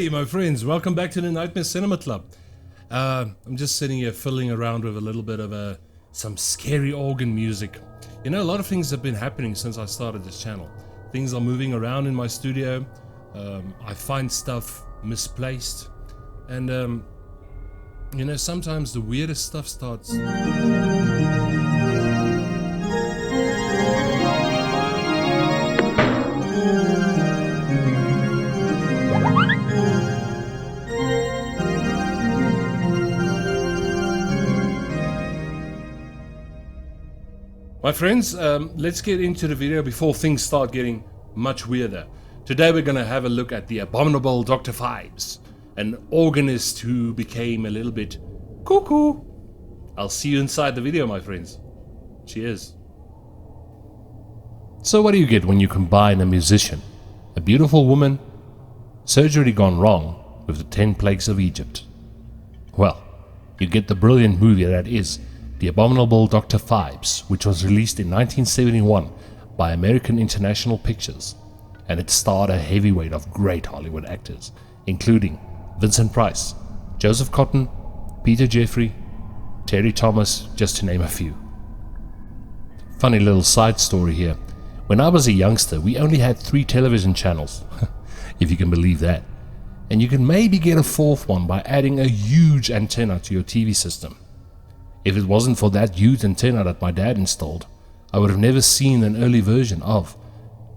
Hey my friends, welcome back to the Nightmare Cinema Club. I'm just sitting here fiddling around with a little bit of some scary organ music. You know, a lot of things have been happening since I started this channel. Things are moving around in my studio. I find stuff misplaced. And you know, sometimes the weirdest stuff starts. My friends, let's get into the video before things start getting much weirder. Today we're going to have a look at the Abominable Dr. Phibes, an organist who became a little bit cuckoo. I'll see you inside the video, my friends. Cheers. So what do you get when you combine a musician, a beautiful woman, surgery gone wrong with the 10 plagues of Egypt? Well, you get the brilliant movie that is The Abominable Dr. Phibes, which was released in 1971 by American International Pictures, and it starred a heavyweight of great Hollywood actors, including Vincent Price, Joseph Cotton, Peter Jeffrey, Terry Thomas, just to name a few. Funny little side story here. When I was a youngster, we only had 3 television channels, if you can believe that. And you can maybe get a 4th one by adding a huge antenna to your TV system. If it wasn't for that huge antenna that my dad installed, I would have never seen an early version of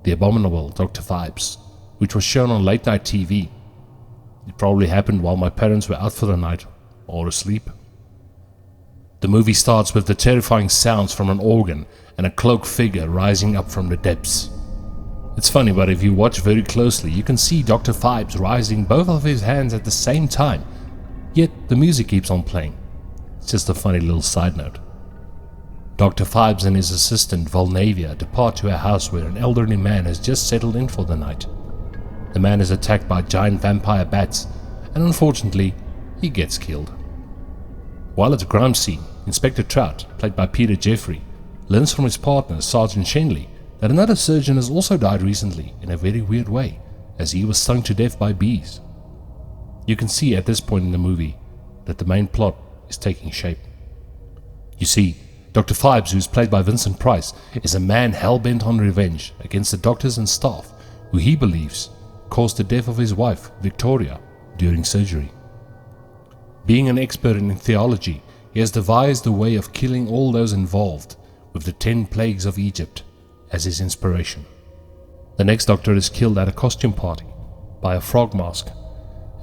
The Abominable Dr. Phibes, which was shown on late night TV. It probably happened while my parents were out for the night or asleep. The movie starts with the terrifying sounds from an organ and a cloaked figure rising up from the depths. It's funny, but if you watch very closely, you can see Dr. Phibes raising both of his hands at the same time, yet the music keeps on playing. It's just a funny little side note. Dr. Phibes and his assistant Volnavia depart to a house where an elderly man has just settled in for the night. The man is attacked by giant vampire bats, and unfortunately, he gets killed. While at the crime scene, Inspector Trout, played by Peter Jeffrey, learns from his partner, Sergeant Shenley, that another surgeon has also died recently in a very weird way, as he was stung to death by bees. You can see at this point in the movie that the main plot is taking shape. You see, Dr. Phibes, who is played by Vincent Price, is a man hell-bent on revenge against the doctors and staff who he believes caused the death of his wife, Victoria, during surgery. Being an expert in theology, he has devised a way of killing all those involved, with the 10 plagues of Egypt as his inspiration. The next doctor is killed at a costume party by a frog mask,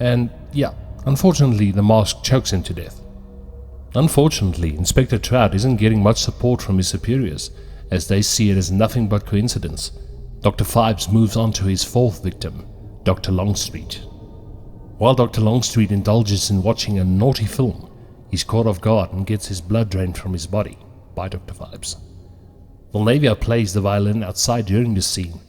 and yeah, unfortunately the mask chokes him to death. Unfortunately, Inspector Trout isn't getting much support from his superiors, as they see it as nothing but coincidence. Dr. Phibes moves on to his 4th victim, Dr. Longstreet. While Dr. Longstreet indulges in watching a naughty film, he's caught off guard and gets his blood drained from his body by Dr. Phibes. Volnavia plays the violin outside during this scene,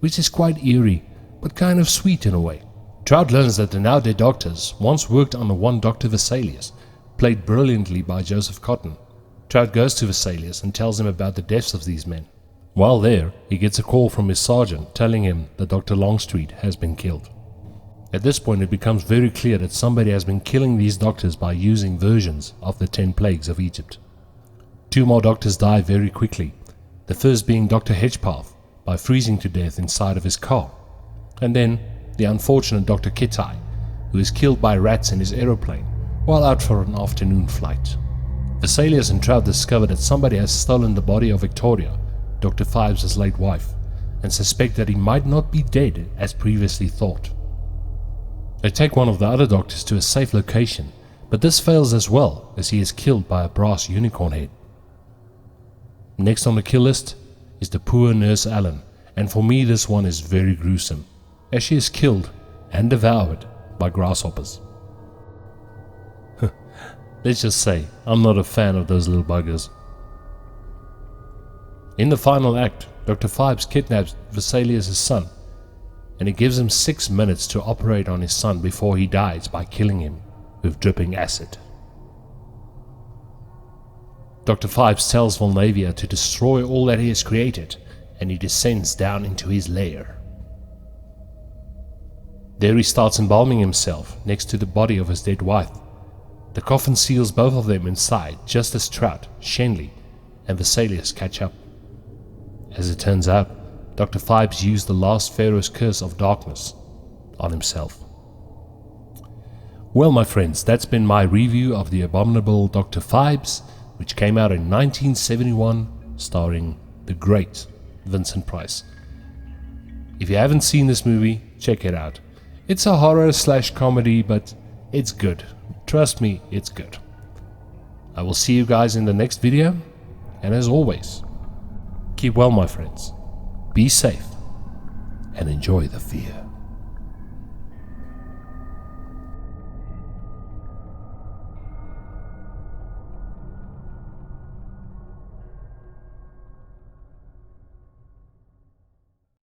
which is quite eerie, but kind of sweet in a way. Trout learns that the now-dead doctors once worked under one Dr. Vesalius, played brilliantly by Joseph Cotton. Trout goes to Vesalius and tells him about the deaths of these men. While there, he gets a call from his sergeant telling him that Dr. Longstreet has been killed. At this point, it becomes very clear that somebody has been killing these doctors by using versions of the 10 plagues of Egypt. 2 more doctors die very quickly, the first being Dr. Hedgepath by freezing to death inside of his car, and then the unfortunate Dr. Kittai, who is killed by rats in his aeroplane while out for an afternoon flight. Vesalius and Trout discover that somebody has stolen the body of Victoria, Dr. Phibes' late wife, and suspect that he might not be dead as previously thought. They take one of the other doctors to a safe location, but this fails as well, as he is killed by a brass unicorn head. Next on the kill list is the poor nurse Ellen, and for me this one is very gruesome, as she is killed and devoured by grasshoppers. Let's just say, I'm not a fan of those little buggers. In the final act, Dr. Phibes kidnaps Vesalius' son, and he gives him 6 minutes to operate on his son before he dies by killing him with dripping acid. Dr. Phibes tells Volnavia to destroy all that he has created, and he descends down into his lair. There he starts embalming himself next to the body of his dead wife. The coffin seals both of them inside just as Trout, Shenley, and Vesalius catch up. As it turns out, Dr. Phibes used the last Pharaoh's curse of darkness on himself. Well, my friends, that's been my review of the Abominable Dr. Phibes, which came out in 1971, starring the great Vincent Price. If you haven't seen this movie, check it out. It's a horror/comedy, but it's good. Trust me, it's good. I will see you guys in the next video, and as always, keep well, my friends. Be safe and enjoy the fear.